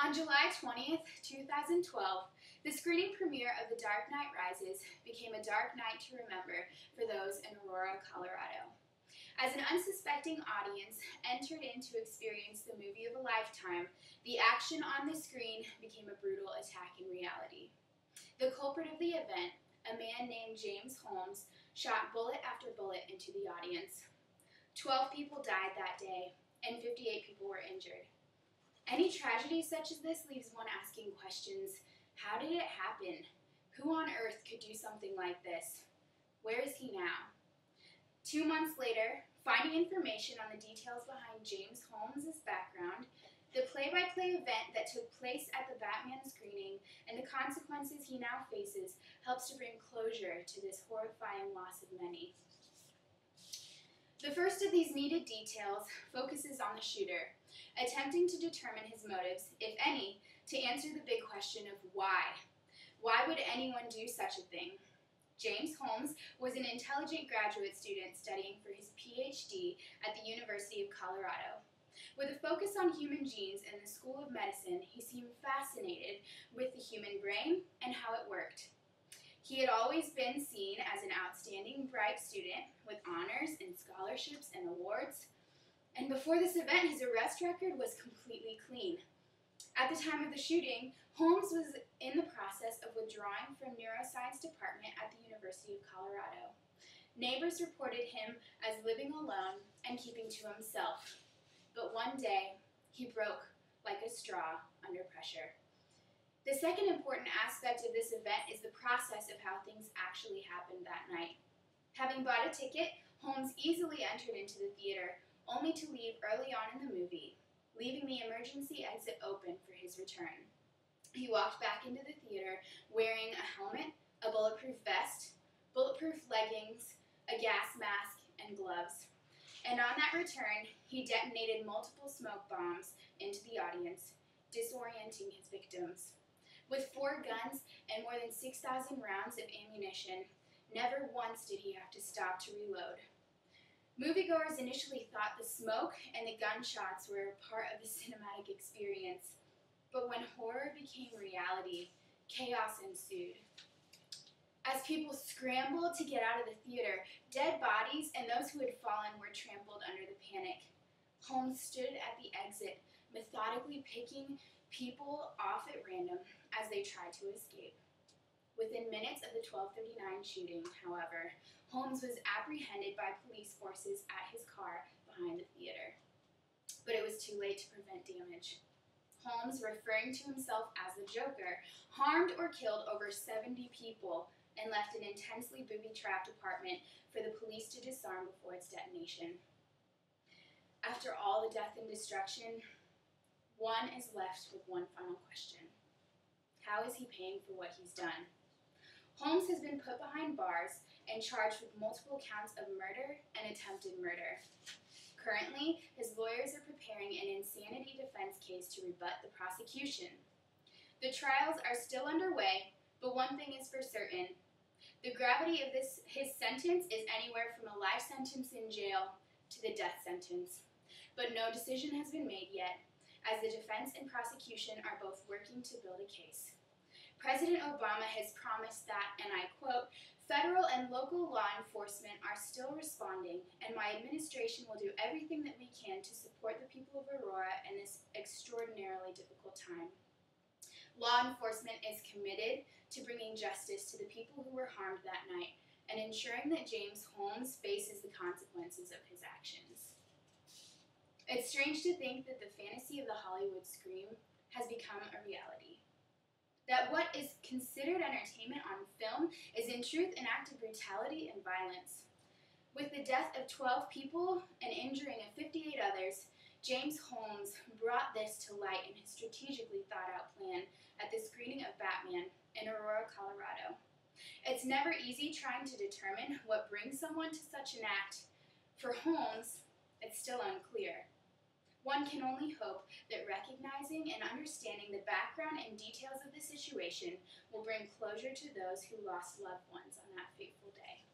On July 20th, 2012, the screening premiere of The Dark Knight Rises became a dark night to remember for those in Aurora, Colorado. As an unsuspecting audience entered in to experience the movie of a lifetime, the action on the screen became a brutal attack in reality. The culprit of the event, a man named James Holmes, shot bullet after bullet into the audience. 12 people died that day, and 58 people were injured. Any tragedy such as this leaves one asking questions. How did it happen? Who on earth could do something like this? Where is he now? 2 months later, finding information on the details behind James Holmes' background, the play-by-play event that took place at the Batman screening, and the consequences he now faces helps to bring closure to this horrifying loss of many. The first of these needed details focuses on the shooter, attempting to determine his motives, if any, to answer the big question of why. Why would anyone do such a thing? James Holmes was an intelligent graduate student studying for his PhD at the University of Colorado. With a focus on human genes in the School of Medicine, he seemed fascinated with the human brain and how it worked. He had always been seen as an outstanding, bright student with honors and scholarships and awards. And before this event, his arrest record was completely clean. At the time of the shooting, Holmes was in the process of withdrawing from neuroscience department at the University of Colorado. Neighbors reported him as living alone and keeping to himself. But one day, he broke like a straw under pressure. The second important aspect of this event is the process of how things actually happened that night. Having bought a ticket, Holmes easily entered into the theater, only to leave early on in the movie, leaving the emergency exit open for his return. He walked back into the theater wearing a helmet, a bulletproof vest, bulletproof leggings, a gas mask, and gloves. And on that return, he detonated multiple smoke bombs into the audience, disorienting his victims. With 4 guns and more than 6,000 rounds of ammunition, never once did he have to stop to reload. Moviegoers initially thought the smoke and the gunshots were a part of the cinematic experience, but when horror became reality, chaos ensued. As people scrambled to get out of the theater, dead bodies and those who had fallen were trampled under the panic. Holmes stood at the exit, methodically picking people off at random as they tried to escape. Within minutes of the 12:39 shooting, however, Holmes was apprehended by police forces at his car behind the theater. But it was too late to prevent damage. Holmes, referring to himself as the Joker, harmed or killed over 70 people and left an intensely booby-trapped apartment for the police to disarm before its detonation. After all the death and destruction, one is left with one final question. How is he paying for what he's done? Holmes has been put behind bars and charged with multiple counts of murder and attempted murder. Currently, his lawyers are preparing an insanity defense case to rebut the prosecution. The trials are still underway, but one thing is for certain. The gravity of his sentence is anywhere from a life sentence in jail to the death sentence. But no decision has been made yet, as the defense and prosecution are both working to build a case. President Obama has promised that, and I quote, "Federal and local law enforcement are still responding, and my administration will do everything that we can to support the people of Aurora in this extraordinarily difficult time. Law enforcement is committed to bringing justice to the people who were harmed that night and ensuring that James Holmes faces the consequences of his actions." It's strange to think that the fantasy of the Hollywood scream has become a reality. That what is considered entertainment on film is in truth an act of brutality and violence. With the death of 12 people and injuring of 58 others, James Holmes brought this to light in his strategically thought-out plan at the screening of Batman in Aurora, Colorado. It's never easy trying to determine what brings someone to such an act. For Holmes, it's still unclear. One can only hope that recognizing and understanding the background and details of the situation will bring closure to those who lost loved ones on that fateful day.